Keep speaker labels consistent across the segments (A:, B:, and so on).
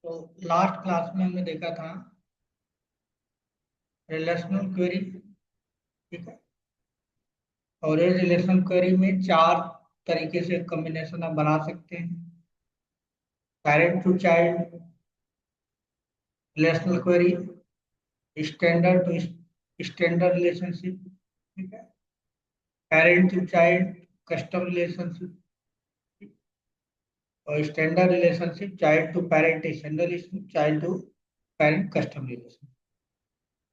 A: तो last class में हमने देखा था रिलेशनल क्वेरी। ठीक है। और ये रिलेशनल क्वेरी में चार तरीके से कॉम्बिनेशन आप बना सकते हैं। Parent to child relational query, standard to standard relationship, ठीक है, parent to child custom relationship, और standard relationship child to parent standard relationship, child to parent custom relationship.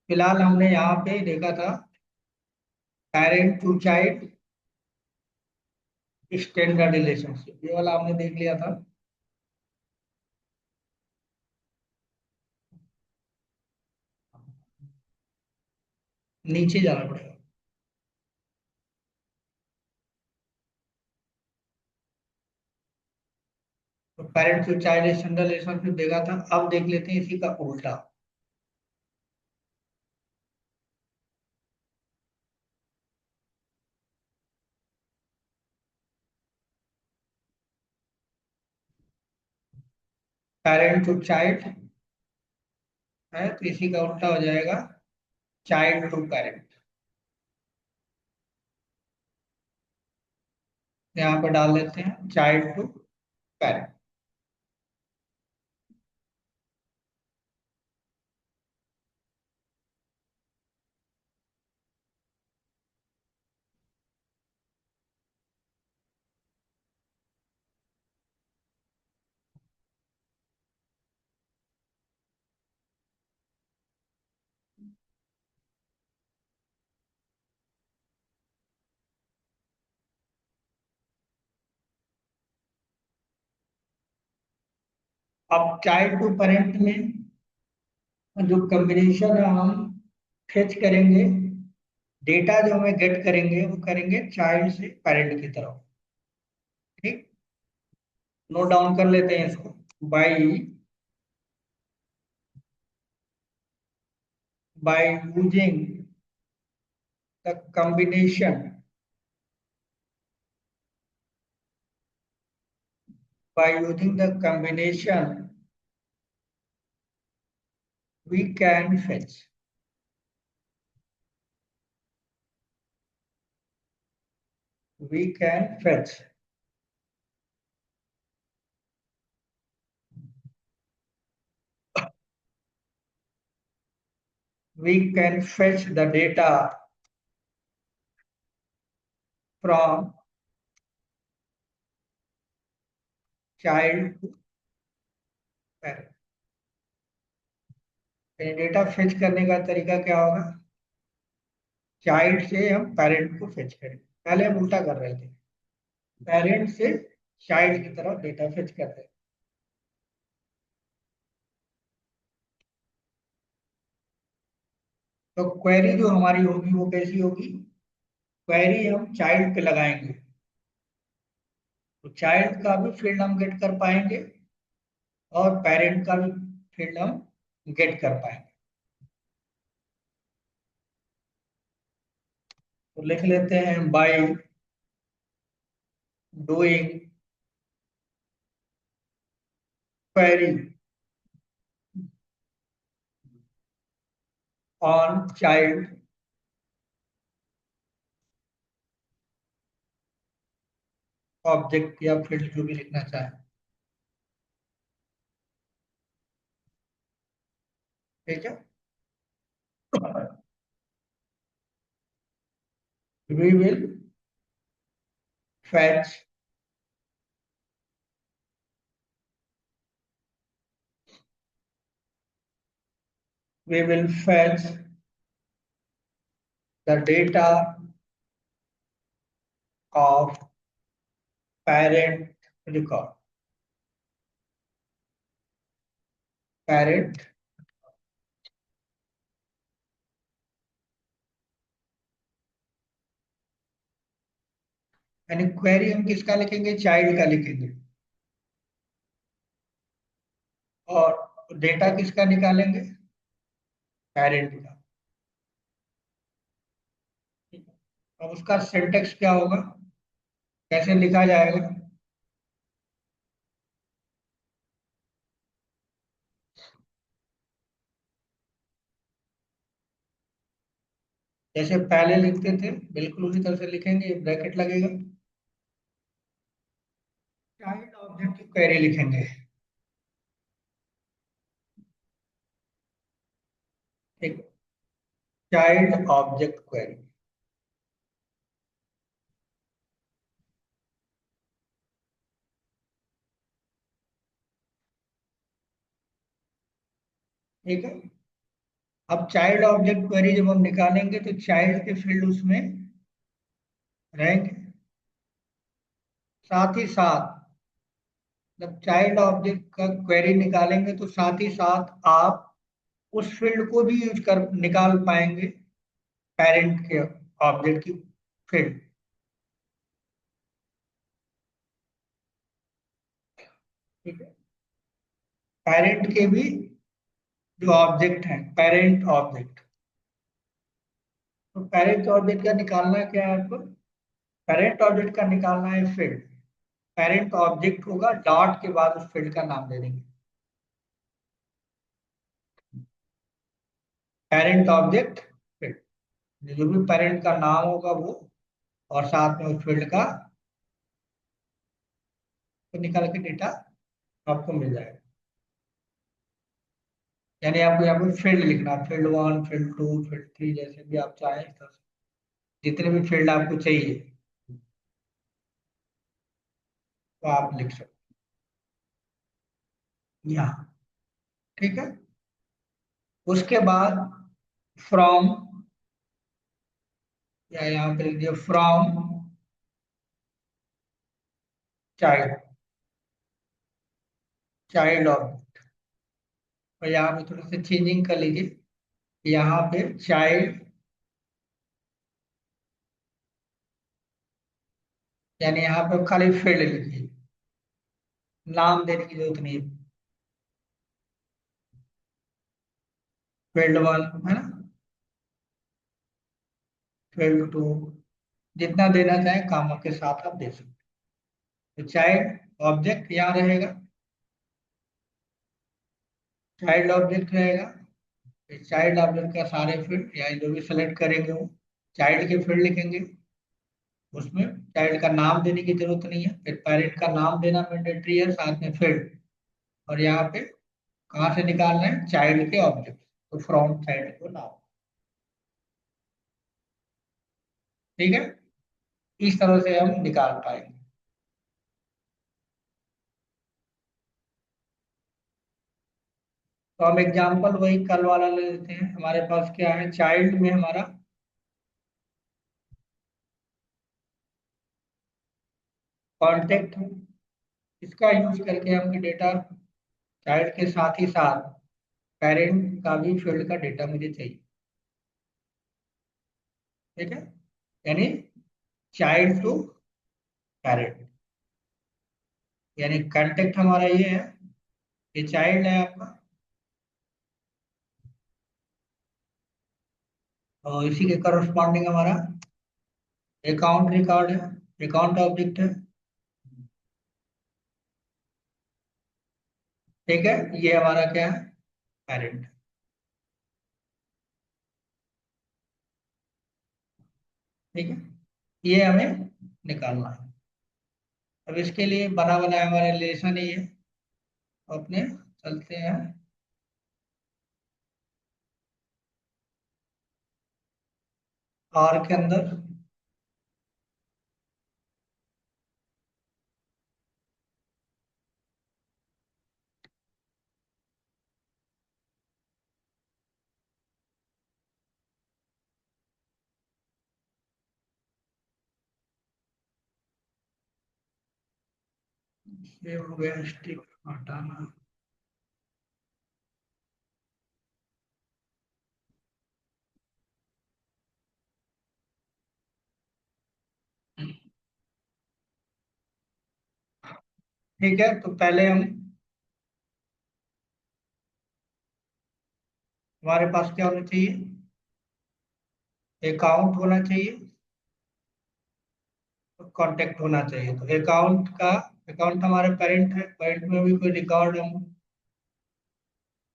A: फिलहाल हमने यहाँ पे देखा था parent to child standard relationship, ये वाला हमने देख लिया था। नीचे जाना पड़ेगा। तो parent to child standard relationship देखा था, अब देख लेते हैं इसी का उल्टा। पेरेंट टू चाइल्ड है तो इसी का उल्टा हो जाएगा चाइल्ड टू पेरेंट। यहाँ पर डाल देते हैं चाइल्ड टू पेरेंट। अब चाइल्ड टू पेरेंट में जो कॉम्बिनेशन हम फेच करेंगे, डेटा जो हमें गेट करेंगे वो करेंगे चाइल्ड से पेरेंट की तरफ। ठीक। नोट डाउन कर लेते हैं इसको। By by using the combination by using the combination we can fetch we can fetch we can fetch the data from child to parent। Data fetch करने का तरीका क्या होगा? चाइल्ड से हम पेरेंट को फेच करें। पहले हम उल्टा कर रहे थे, पेरेंट से चाइल्ड की तरफ डेटा फेच करते हैं। तो क्वेरी जो हमारी होगी वो कैसी होगी? क्वेरी हम चाइल्ड पे लगाएंगे तो चाइल्ड का भी फील्ड हम गेट कर पाएंगे और पेरेंट का भी फील्ड हम गेट कर पाएंगे। तो लिख लेते हैं by doing query on child object या फील्ड जो भी लिखना चाहे। ठीक है। We will fetch we will fetch the data of parent record parent यानी क्वेरी हम किसका लिखेंगे? चाइल्ड का लिखेंगे। और डेटा किसका निकालेंगे? पेरेंट का। अब उसका सिंटेक्स क्या होगा, कैसे लिखा जाएगा? जैसे पहले लिखते थे बिल्कुल उसी तरह से लिखेंगे, ब्रैकेट लगेगा। चाइल्ड ऑब्जेक्ट की क्वेरी लिखेंगे। एक चाइल्ड ऑब्जेक्ट क्वेरी। ठीक है। अब चाइल्ड ऑब्जेक्ट क्वेरी जब हम निकालेंगे तो चाइल्ड के फील्ड उसमें रहेंगे। साथ ही साथ जब चाइल्ड ऑब्जेक्ट का क्वेरी निकालेंगे तो साथ ही साथ आप उस फील्ड को भी यूज कर निकाल पाएंगे, पेरेंट के ऑब्जेक्ट की फील्ड। ठीक है। पेरेंट के भी जो ऑब्जेक्ट है, पेरेंट ऑब्जेक्ट, तो पेरेंट ऑब्जेक्ट का निकालना क्या है आपको? पेरेंट ऑब्जेक्ट का निकालना है फील्ड। पेरेंट ऑब्जेक्ट होगा, डॉट के बाद उस फील्ड का नाम दे देंगे। पेरेंट ऑब्जेक्ट फील्ड, जो भी पेरेंट का नाम होगा वो, और साथ में उस फील्ड का, तो निकाल के डेटा आपको मिल जाएगा। यानी आपको यहाँ पे फील्ड लिखना, field one, field two, field three, जैसे भी आप चाहें इस तरह से जितने भी फील्ड आपको चाहिए तो आप लिख सकते हैं यहाँ। ठीक है। उसके बाद फ्रॉम, या यहाँ पे लिख दिया फ्रॉम चाइल्ड, चाइल्ड ऑब्जेक्ट। और यहाँ पे थोड़ा सा चेंजिंग कर लीजिए, यहाँ पे चाइल्ड, यानी यहाँ पे खाली फील्ड लिखिए, नाम देने की जरूरत नहीं है। फील्ड वन है ना, फील्ड टू, जितना देना चाहे कामों के साथ आप दे सकते हैं। तो चाइल्ड ऑब्जेक्ट यहाँ रहेगा, चाइल्ड ऑब्जेक्ट रहेगा। चाइल्ड ऑब्जेक्ट का सारे फील्ड या जो भी सेलेक्ट करेंगे वो चाइल्ड के फील्ड लिखेंगे। उसमें चाइल्ड का नाम देने की जरूरत नहीं है, फिर पेरेंट का नाम देना मैंडेटरी है, साथ में फील्ड। और यहाँ पे कहाँ से निकालना है? चाइल्ड के ऑब्जेक्ट, तो फ्रॉम चाइल्ड को नाम। ठीक है। इस तरह से हम निकाल पाएंगे। तो हम एग्जाम्पल वही कल वाला ले लेते हैं। हमारे पास क्या है? चाइल्ड में हमारा कॉन्टेक्ट है, इसका यूज करके हम डेटा, चाइल्ड के साथ ही साथ पेरेंट का भी फील्ड का डेटा मुझे चाहिए। ठीक है। यानी चाइल्ड टू पेरेंट, यानी कांटेक्ट हमारा ये है, ये चाइल्ड है आपका, और इसी के करस्पॉन्डिंग हमारा अकाउंट रिकॉर्ड है, अकाउंट ऑब्जेक्ट है। ठीक है। ये हमारा क्या है? पेरेंट। ठीक है। ये हमें निकालना है। अब इसके लिए बना बनाया हमारा रिलेशन ही है, अपने चलते हैं आर के अंदर। ये हो गया स्टिक हटाना। ठीक है। तो पहले हम, हमारे पास क्या होना चाहिए? अकाउंट होना चाहिए, कांटेक्ट होना चाहिए। तो अकाउंट का, अकाउंट हमारे पेरेंट है, पेरेंट में भी कोई रिकॉर्ड हम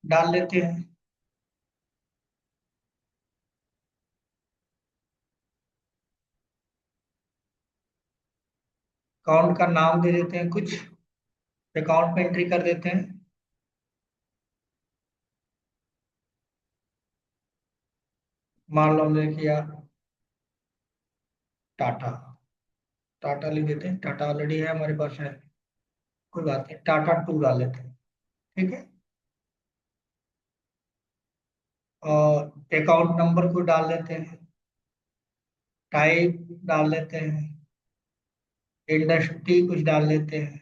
A: डाल लेते हैं। अकाउंट का नाम दे देते हैं कुछ, अकाउंट में एंट्री कर देते हैं। मान लो हमने किया टाटा, टाटा लिख देते हैं, टाटा ऑलरेडी है हमारे पास है, कोई बात नहीं, टाटा टू डाल लेते हैं। ठीक है। और अकाउंट नंबर को डाल लेते हैं, टाइप डाल लेते हैं, इंडस्ट्री कुछ डाल लेते हैं,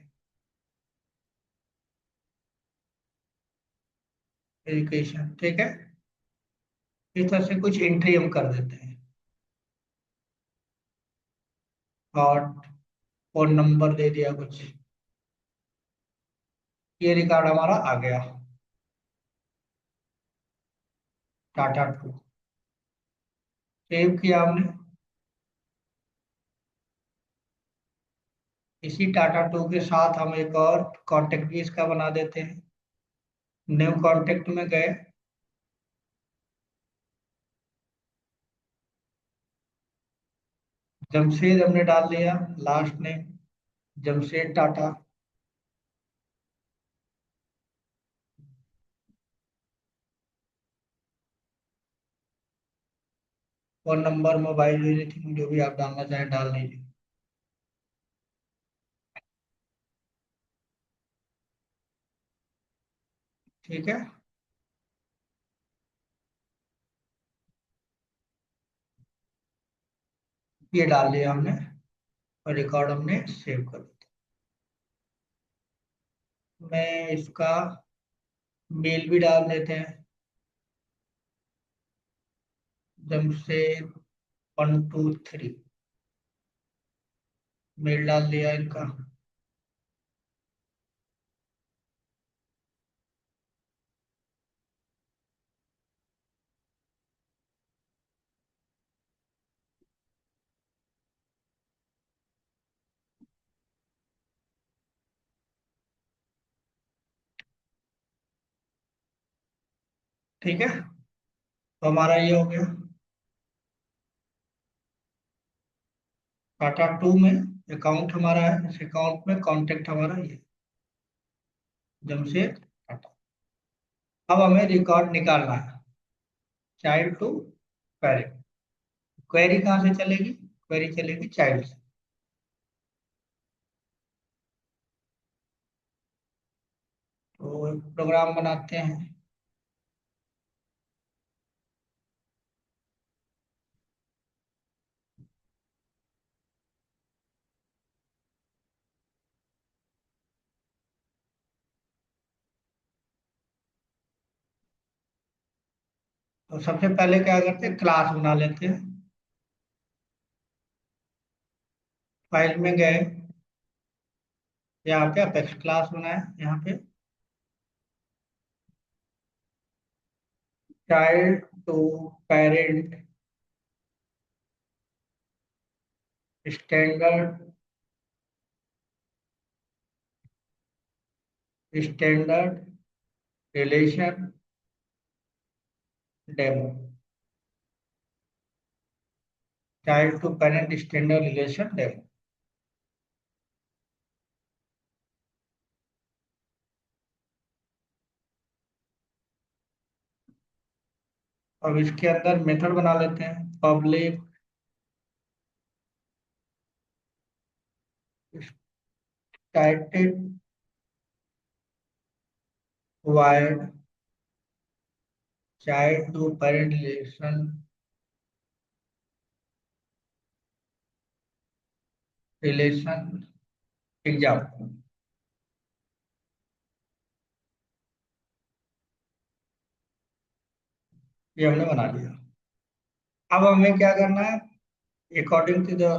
A: एजुकेशन। ठीक है। इस तरह से कुछ एंट्री हम कर देते हैं। और फोन नंबर दे दिया कुछ, ये रिकॉर्ड हमारा आ गया, टाटा टू। सेव किया हमने। इसी टाटा टू के साथ हम एक और कॉन्टेक्ट भी इसका बना देते हैं। न्यू कॉन्टेक्ट में गए, जमशेद हमने डाल दिया, last name Jamshed Tata. Phone number, mobile, anything जो भी आप डालना चाहें डाल दीजिए। ठीक है। ये डाल दिया हमने, और रिकॉर्ड हमने सेव कर दिया। मैं इसका मेल भी डाल देते हैं, जमशेद 123, मेल डाल दिया इनका। ठीक है, तो हमारा ये हो गया, टाटा टू में अकाउंट हमारा है, इस अकाउंट में कॉन्टेक्ट हमारा ये जमशेद टाटा। अब हमें रिकॉर्ड निकालना है, चाइल्ड टू पेरेंट। क्वेरी कहाँ से चलेगी? क्वेरी चलेगी चाइल्ड से। तो एक प्रोग्राम बनाते हैं। तो सबसे पहले क्या करते हैं, क्लास बना लेते हैं। फाइल में गए, यहाँ पे अपेक्स क्लास बनाए, यहाँ पे child to parent standard, standard relation demo, child to parent standard relation demo. अब इसके अंदर मेथड बना लेते हैं, public static void child to parent relation example. ये हमने बना लिया। अब हमें क्या करना है, अकॉर्डिंग टू द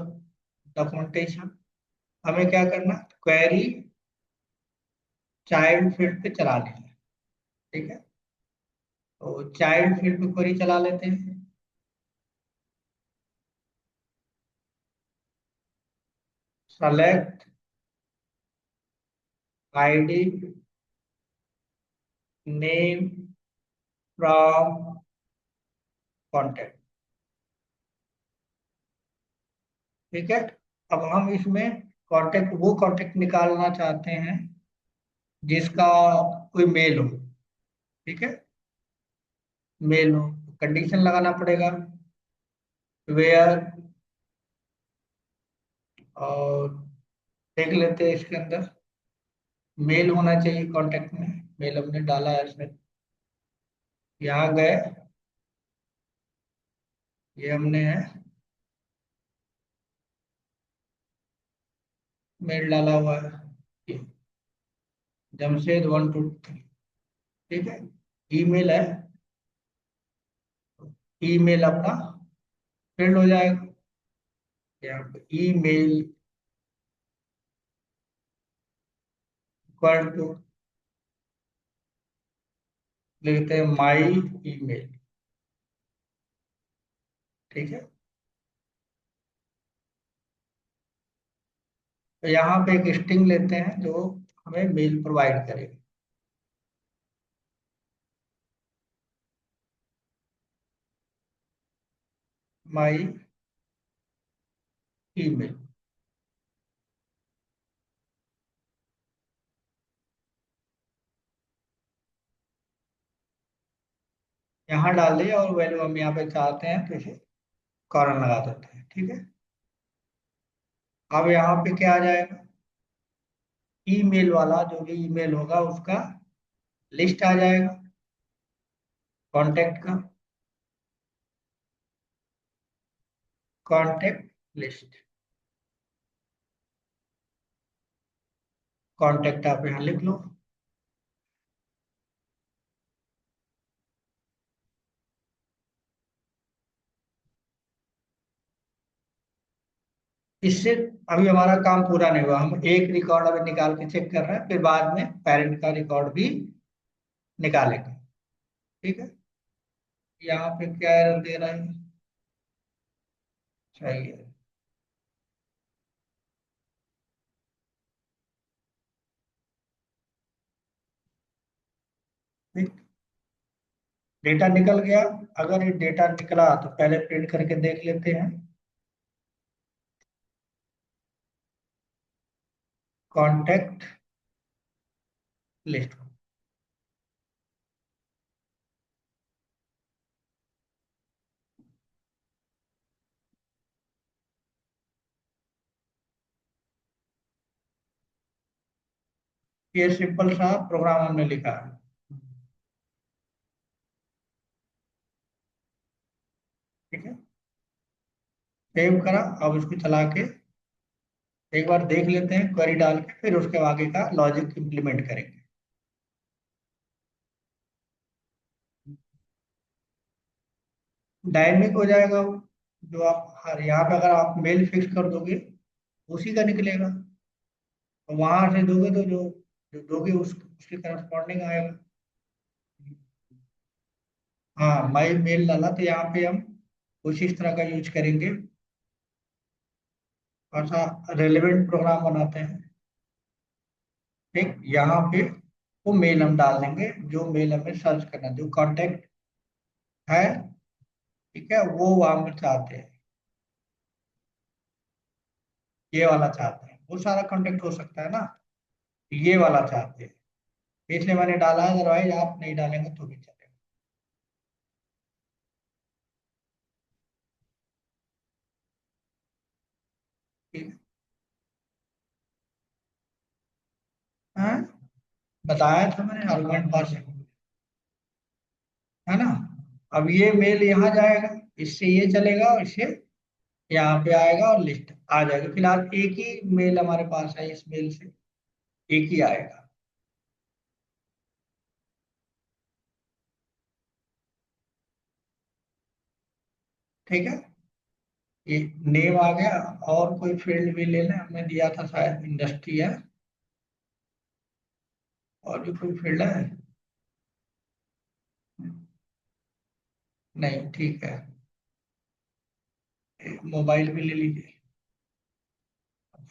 A: डॉक्यूमेंटेशन, हमें क्या करना, क्वेरी चाइल्ड फील्ड पे चलानी है। ठीक है, तो चाइल्ड फील्ड पे क्वेरी चला लेते हैं। Select ID name from contact. ठीक है, अब हम इसमें कांटेक्ट, वो कांटेक्ट निकालना चाहते हैं जिसका कोई मेल हो। ठीक है, मेल हो, कंडीशन लगाना पड़ेगा वेयर, और देख लेते हैं इसके अंदर मेल होना चाहिए कांटेक्ट में। मेल हमने डाला है इसमें, यहाँ गए, ये हमने है मेल डाला हुआ है, ये जमशेद 1 2 3। ठीक है, ईमेल है, ईमेल अपना फिल्ड हो जाएगा। यहाँ पे ईमेल इक्वल टू लिखते हैं माई ईमेल। ठीक है, तो यहाँ पे एक स्ट्रिंग लेते हैं जो हमें मेल प्रोवाइड करेगा। माई ईमेल, यहाँ डाल दिया, और वैल्यू हम यहाँ पे चाहते हैं तो इसे कॉलन लगा देते हैं। ठीक है, अब यहाँ पे क्या आ जाएगा, ईमेल वाला जो भी ईमेल होगा उसका लिस्ट आ जाएगा, कांटेक्ट का, कांटेक्ट लिस्ट। कांटेक्ट आप यहाँ लिख लो। इससे अभी हमारा काम पूरा नहीं हुआ, हम एक रिकॉर्ड अभी निकाल के चेक कर रहे हैं, फिर बाद में पेरेंट का रिकॉर्ड भी निकालेंगे। ठीक है, यहाँ पे क्या एरर दे रहा है, चाहिए डेटा निकल गया। अगर ये डेटा निकला तो पहले प्रिंट करके देख लेते हैं, कांटेक्ट लिस्ट। ये सिंपल सा प्रोग्राम हमने लिखा है। ठीक है, सेव करा, अब इसको चला के एक बार देख लेते हैं क्वेरी डाल के, फिर उसके आगे का लॉजिक इंप्लीमेंट करेंगे। डायनेमिक हो जाएगा वो, जो आप हर यहाँ पे अगर आप मेल फिक्स कर दोगे उसी का निकलेगा, और वहां से दोगे तो जो जो दोगे उसके करस्पॉन्डिंग आएगा। हाँ, माई मेल डाला तो यहाँ पे हम कुछ इस तरह का यूज करेंगे, और सा रेलेवेंट प्रोग्राम बनाते हैं। ठीक, यहाँ पे वो मेल हम डाल देंगे जो मेल हमें सर्च करना है, जो कांटेक्ट है। ठीक है, वो वहां पर चाहते हैं, ये वाला चाहते हैं, वो सारा कांटेक्ट हो सकता है ना, ये वाला चाहते हैं, इसलिए मैंने डाला है, अदरवाइज आप नहीं डालेंगे तो भी चलेगा। ठीक है, हाँ, बताया था मैंने आर्गुमेंट पास है ना। अब ये मेल यहाँ जाएगा, इससे ये चलेगा, और इससे यहाँ पे आएगा और लिस्ट आ जाएगी। फिलहाल एक ही मेल हमारे पास है, इस मेल से एक ही आएगा। ठीक है, ये नेम आ गया, और कोई फील्ड भी लेना, हमने दिया था शायद इंडस्ट्री है, और भी कोई फील्ड है, नहीं, ठीक है, मोबाइल भी ले लीजिए,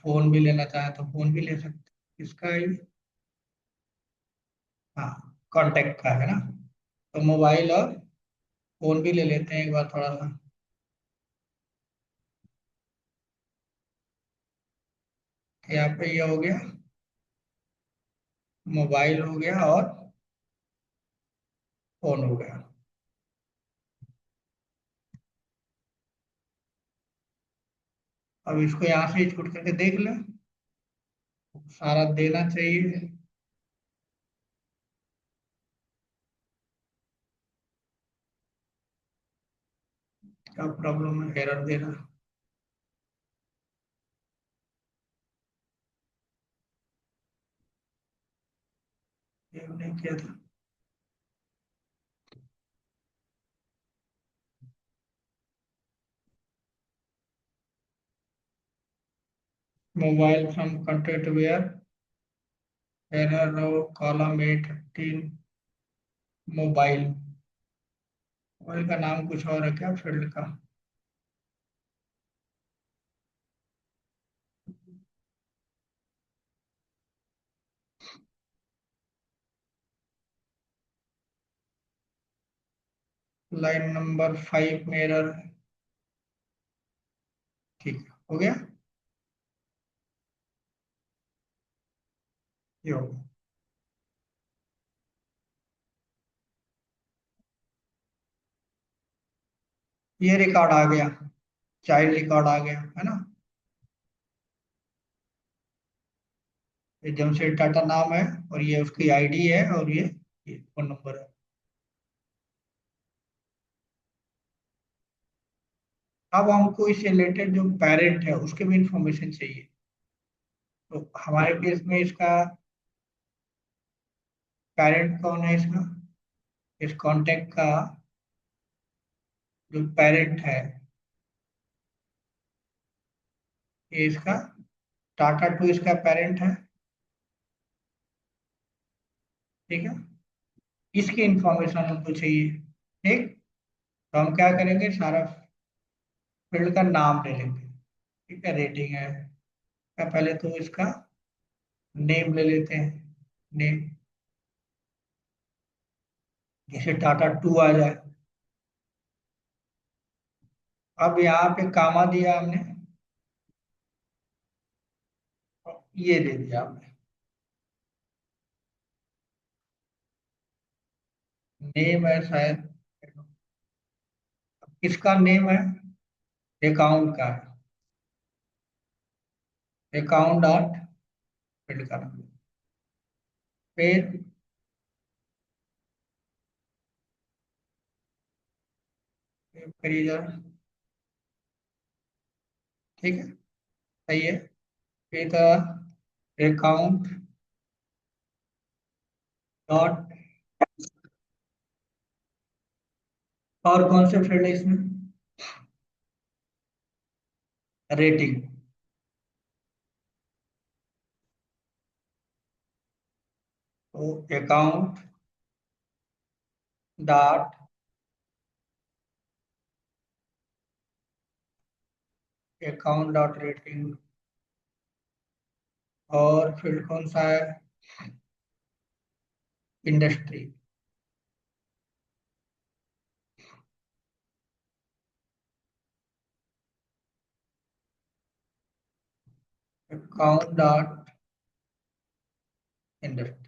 A: फोन भी लेना चाहे तो फोन भी ले सकते हैं। इसका ही, हाँ, कांटेक्ट का है ना, तो मोबाइल और फोन भी ले लेते हैं एक बार थोड़ा सा। यहाँ पे ये हो गया, मोबाइल हो गया और फोन हो गया। अब इसको यहाँ से छूट करके देख ले, सारा देना चाहिए। क्या प्रॉब्लम है, एरर दे रहा। ये नहीं किया था। Mobile from content where, error row, column 8 mobile. Mobile का नाम कुछ और है क्या फील्ड का? लाइन नंबर 5 में एरर है। ठीक है, हो गया। ये हो गया। ये रिकॉर्ड आ गया, चाइल्ड रिकॉर्ड आ गया है ना। ये जमशेद टाटा नाम है, और ये उसकी आईडी है, और ये फोन नंबर है। अब हमको इससे रिलेटेड जो पेरेंट है उसके भी इंफॉर्मेशन चाहिए। तो हमारे केस में इसका पेरेंट कौन है इसका, इस कांटेक्ट का जो पेरेंट है, ये इसका टाटा टू इसका पेरेंट है। ठीक है, इसकी इंफॉर्मेशन हमको चाहिए। ठीक, तो हम क्या करेंगे, सारा फील्ड का नाम ले लेंगे। ठीक है, रेटिंग है, पहले तो इसका नेम ले लेते हैं। नेम, जैसे टाटा टू आ जाए। अब यहाँ पे कामा दिया हमने, ये दे दिया हमने। नेम है शायद, किसका नेम है, अकाउंट का है, अकाउंट डॉट फील्ड का नाम। फिर करिए जरा। ठीक है, सही है। फिर अकाउंट डॉट, और कौन से फील्ड है इसमें, रेटिंग। तो account dot, account dot rating, और फील्ड कौन सा है, इंडस्ट्री। Account dot industry.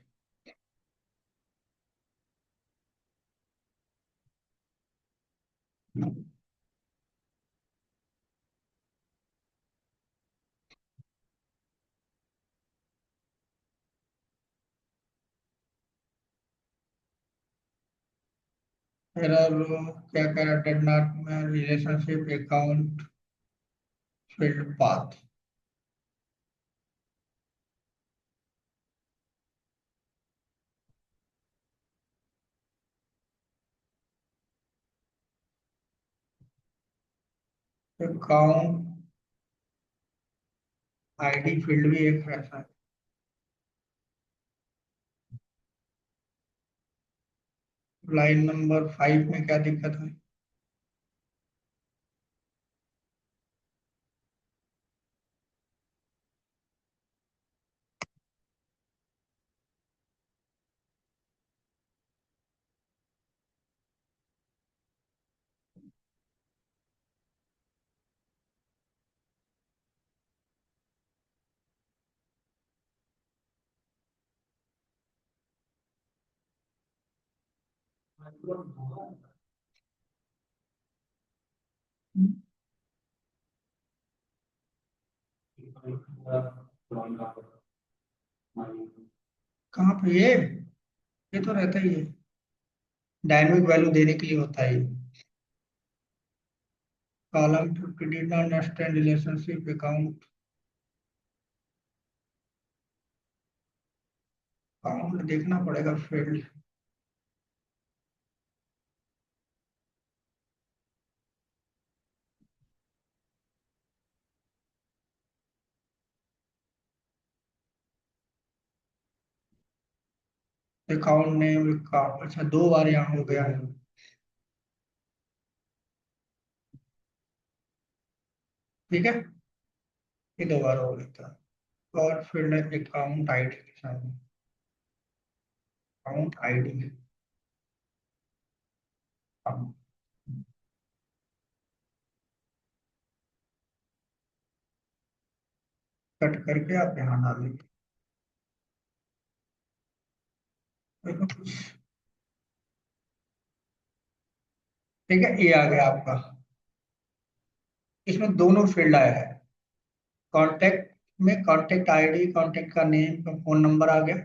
A: फिर अब क्या करा, डिड नॉट में relationship account field path. Account ID field भी एक ऐसा है। लाइन नंबर 5 में क्या दिक्कत है? कहाँ पे ये तो रहता ही है, डायनेमिक वैल्यू देने के लिए होता है ये। Column to did not understand relationship account, account देखना पड़ेगा फील्ड। अकाउंट नेम का, अच्छा दो बार यहाँ हो गया है। ठीक है, ये दो बार हो गया था। और फील्ड अकाउंट आईडी के सामने, अकाउंट आईडी, कट करके आप यहाँ डालेंगे। देखो कुछ, ठीक है, ये आ गया आपका। इसमें दोनों फील्ड आया है। कॉन्टैक्ट में कॉन्टैक्ट आईडी, कॉन्टैक्ट का नेम, फोन नंबर आ गया।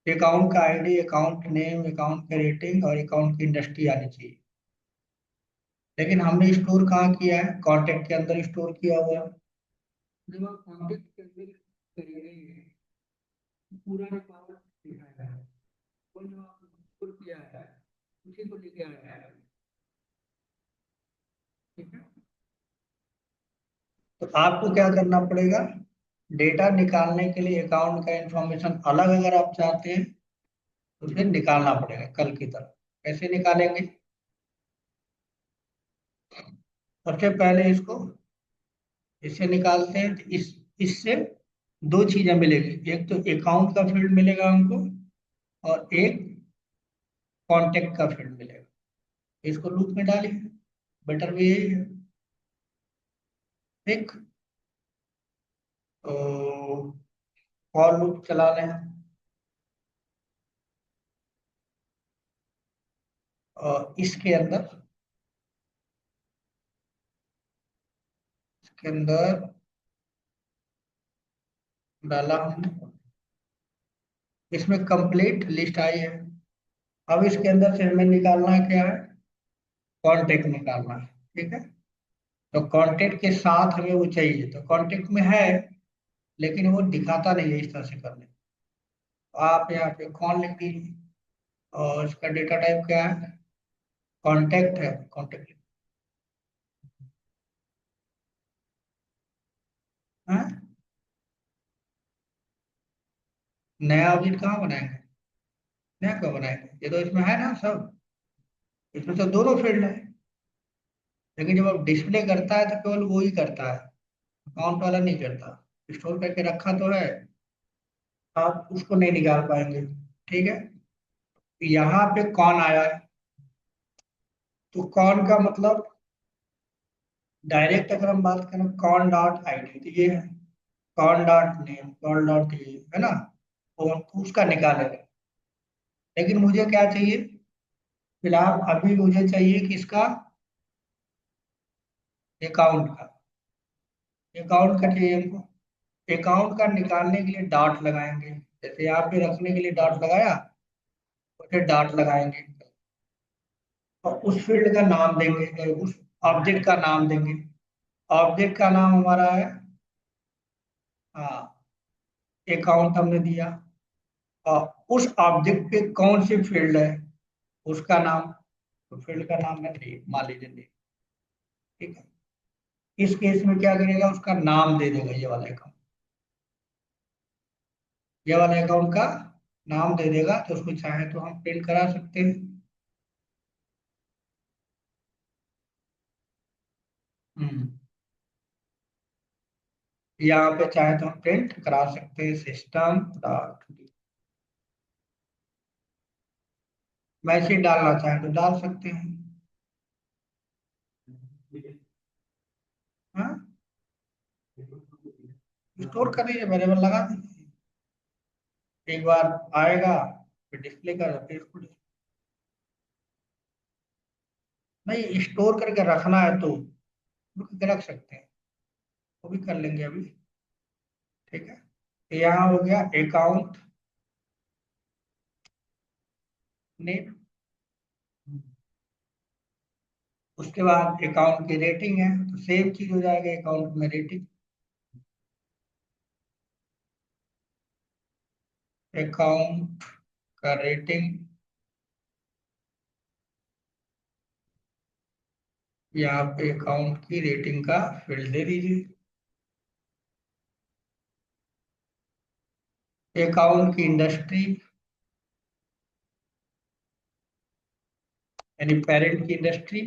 A: अकाउंट का आईडी, अकाउंट नेम, अकाउंट का रेटिंग और अकाउंट की इंडस्ट्री आनी चाहिए। लेकिन हमने स्टोर कहाँ किया है? कॉन्टैक्ट के अंदर स्टोर किया हुआ है। जब आप कॉन्टैक्ट के अंदर करेंगे तो पूरा रिकॉर्ड दिखाएगा है। और जो आपने स्टोर किया है उसी को लेके आया है। ठीक है, तो आपको क्या करना पड़ेगा? डेटा निकालने के लिए अकाउंट का इंफॉर्मेशन अलग अगर आप चाहते हैं तो फिर निकालना पड़ेगा कल की तरह। कैसे निकालेंगे? सबसे पहले इसको, इससे निकालते हैं तो इससे दो चीजें मिलेगी। एक तो अकाउंट का फील्ड मिलेगा हमको, और एक कॉन्टेक्ट का फील्ड मिलेगा। इसको लूप में डालिए, बेटर भी यही है। ठीक, तो फॉर लूप चला रहे हैं, और इसके अंदर डाला हमने, इसमें कंप्लीट लिस्ट आई है। अब इसके अंदर से हमें निकालना क्या है? कॉन्टेक्ट निकालना है। ठीक है, तो कॉन्टेक्ट के साथ हमें वो चाहिए, तो कॉन्टेक्ट में है लेकिन वो दिखाता नहीं है इस तरह से करने। तो आप यहाँ पे कौन लिख दीजिए, और इसका डेटा टाइप क्या है? कॉन्टेक्ट है, कॉन्टेक्ट। है, नया ऑब्जेक्ट कहाँ बनाएंगे? नया क्यों बनाएंगे? ये तो इसमें है ना सब, इसमें तो दोनों फील्ड है। लेकिन जब आप डिस्प्ले करता है तो केवल वो ही करता है, अकाउंट वाला नहीं करता। स्टोर करके रखा तो है, आप उसको नहीं निकाल पाएंगे। ठीक है, यहाँ पे कौन आया है, तो कौन का मतलब डायरेक्ट अगर हम बात करें कौन डॉट आईडी, तो ये है कौन डॉट नेम, कौन डॉट ये है ना, तो उसका निकालेंगे। लेकिन मुझे क्या चाहिए? फिलहाल अभी मुझे चाहिए किसका? अकाउंट का। अकाउंट का चाहिए हमको। अकाउंट का निकालने के लिए डॉट लगाएंगे, जैसे यहाँ पे रखने के लिए डॉट लगाया, तो फिर डॉट लगाएंगे, और उस फील्ड का नाम देंगे, उस ऑब्जेक्ट का नाम देंगे। ऑब्जेक्ट का नाम हमारा है, हाँ, अकाउंट हमने दिया। और उस ऑब्जेक्ट पे कौन सी फील्ड है उसका नाम, तो फील्ड का नाम है नेम, मान लीजिए नेम। ठीक है, इस केस में क्या करेगा? उसका नाम दे देगा, ये वाले अकाउंट का नाम दे देगा, तो उसको चाहे तो हम प्रिंट करा सकते हैं। हम्म, यहाँ पे चाहे तो हम प्रिंट करा सकते हैं सिस्टम डॉट, मैसेज डालना चाहे तो डाल सकते हैं। हाँ, स्टोर कर दीजिए, वेरिएबल लगा दीजिए। एक बार आएगा, फिर डिस्प्ले कर, फिर इसको नहीं, स्टोर करके रखना है तो रुक के रख सकते हैं, वो भी कर लेंगे अभी। ठीक है, तो यहाँ हो गया अकाउंट नेम। उसके बाद अकाउंट की रेटिंग है, तो सेम चीज हो जाएगा अकाउंट में रेटिंग। अकाउंट का रेटिंग, यहाँ पे अकाउंट की रेटिंग का फील्ड दे दीजिए। अकाउंट की इंडस्ट्री, यानी पेरेंट की इंडस्ट्री।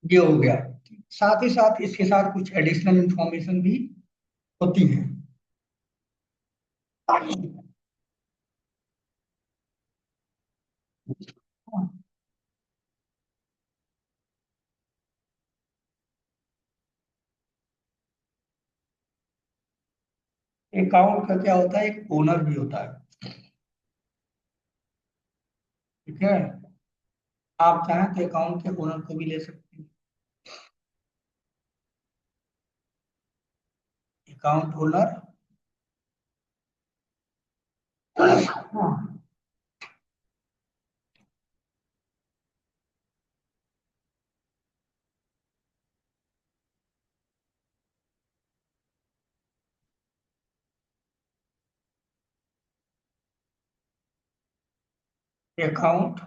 A: ये हो गया। साथ ही साथ इसके साथ कुछ एडिशनल इंफॉर्मेशन भी होती है। अकाउंट का क्या होता है, एक ओनर भी होता है। ठीक है, आप चाहें तो अकाउंट के ओनर को भी ले सकते हैं। Account owner, account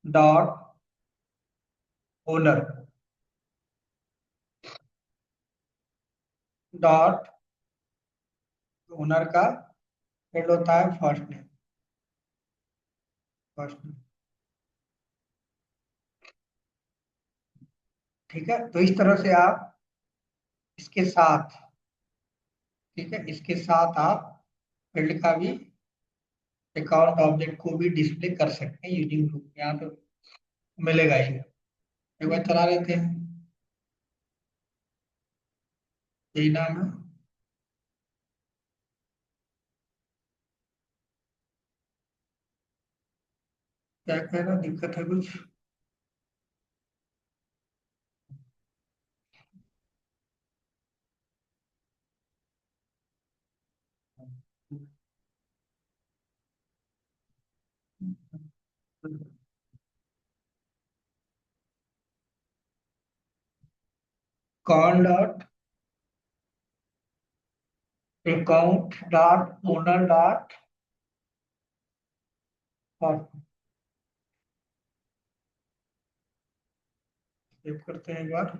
A: dot owner dot, owner का हेड होता है फर्स्ट नेम। फर्स्ट नेम, ठीक है। तो इस तरह से आप इसके साथ, ठीक है, इसके साथ आप फील्ड का भी, अकाउंट ऑब्जेक्ट को भी डिस्प्ले कर सकते हैं यूजिंग ग्रुप। यहाँ तो मिलेगा ही, एक बार चला लेते हैं। यही नाम है। क्या कह रहा, दिक्कत है कुछ? Cone dot account dot owner dot, save करते हैं एक बार,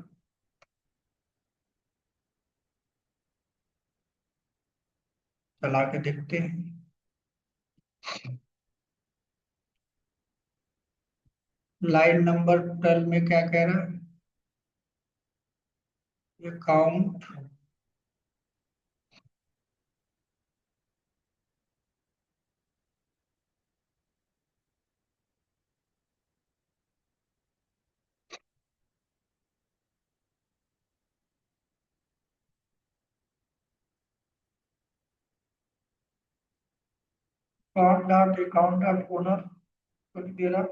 A: चला के देखते हैं। लाइन नंबर 12 में क्या कह रहा है, अकाउंट अकाउंट डॉट ओनर कुछ दे रहा,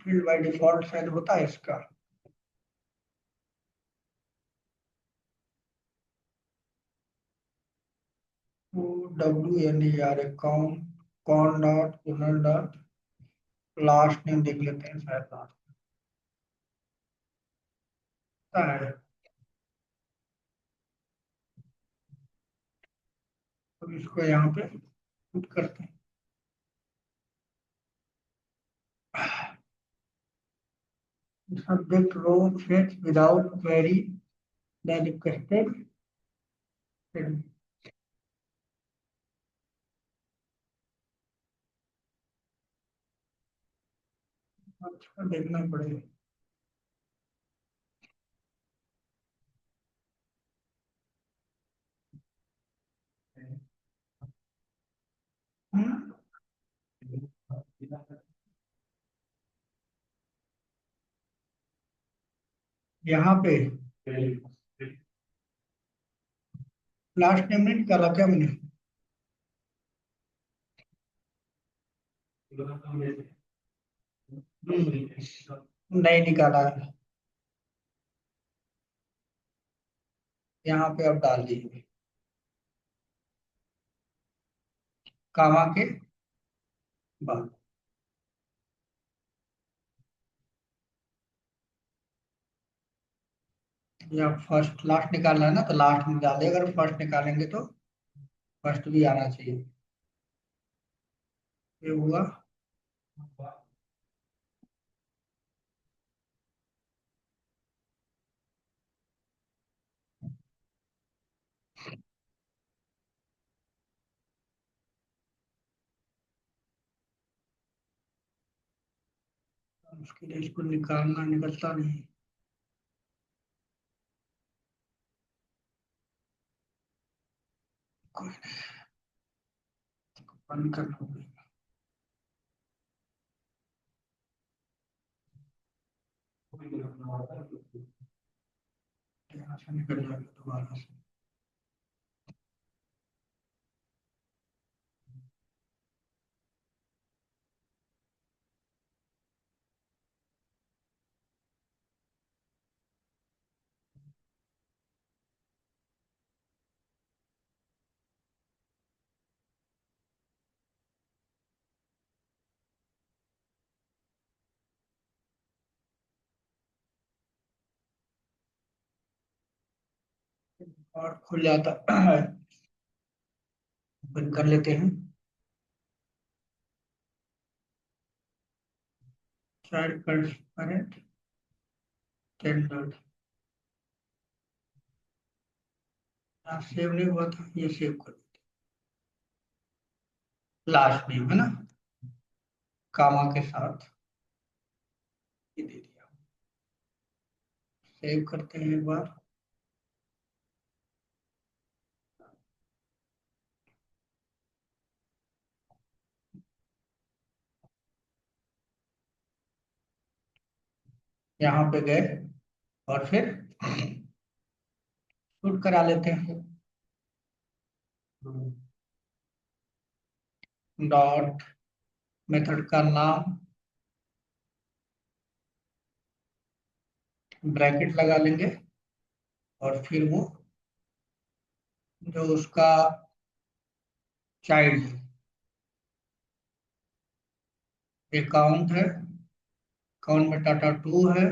A: फील्ड बाय डिफॉल्ट शायद होता है इसका। WNER account, cone dot owner dot, last name देख लेते हैं, शायद लास्ट है। तो इसको यहाँ पे पुट करते हैं। Subject row fetch without query the requested field. अच्छा, देखना पड़ेगा। यहाँ पे लास्ट नेम नहीं निकाला क्या मैंने? नहीं निकाला है। यहाँ पे अब डाल दीजिए कामा के बाद। या फर्स्ट लास्ट निकालना है ना, तो लास्ट निकाल दे, अगर फर्स्ट निकालेंगे तो फर्स्ट भी आना चाहिए। ये हुआ। उसके लिए इसको निकालना निकलता नहीं। कोई नहीं, बंद करना होगा। यहाँ से निकल जाएगा दोबारा से। और खुल जाता है। बंद कर लेते हैं। Child parent standard. सेव नहीं हुआ था, ये सेव कर। लास्ट नेम है ना, कामा के साथ। ये दे दिया। सेव करते हैं एक बार। यहाँ पे गए और फिर शूट करा लेते हैं। डॉट मेथड का नाम, ब्रैकेट लगा लेंगे, और फिर वो जो उसका चाइल्ड है, अकाउंट है, अकाउंट में टाटा 2 है।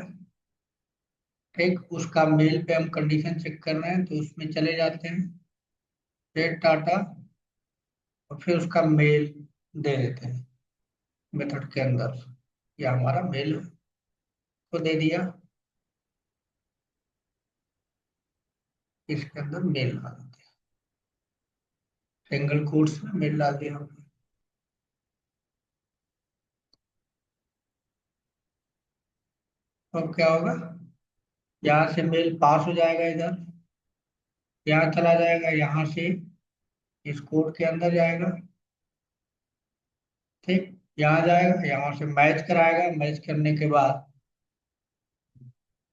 A: ठीक, उसका मेल पे हम कंडीशन चेक कर रहे हैं, तो उसमें चले जाते हैं, फिर टाटा, और फिर उसका मेल दे देते हैं मेथड के अंदर। ये हमारा मेल को दे दिया, इसके अंदर मेल डाल देते हैं, सिंगल कोट्स में मेल डाल दिया हमने। अब क्या होगा, यहाँ से मेल पास हो जाएगा, इधर यहाँ चला जाएगा, यहाँ से इस कोड के अंदर जाएगा। ठीक, यहाँ जाएगा, यहाँ से मैच कराएगा, मैच करने के बाद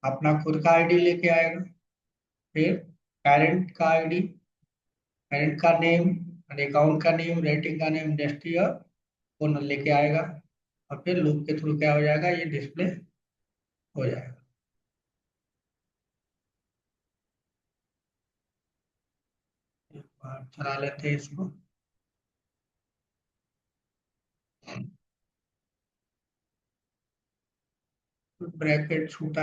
A: अपना खुद का आईडी लेके आएगा। फिर पेरेंट का आईडी, पेरेंट का नेम, अकाउंट का नेम, रेटिंग का नेम, इंडस्ट्री और ओनर लेके आएगा। और फिर लूप के थ्रू क्या हो जाएगा, ये डिस्प्ले हो जाएगा। एक बार चला लेते हैं इसको। ब्रैकेट छूटा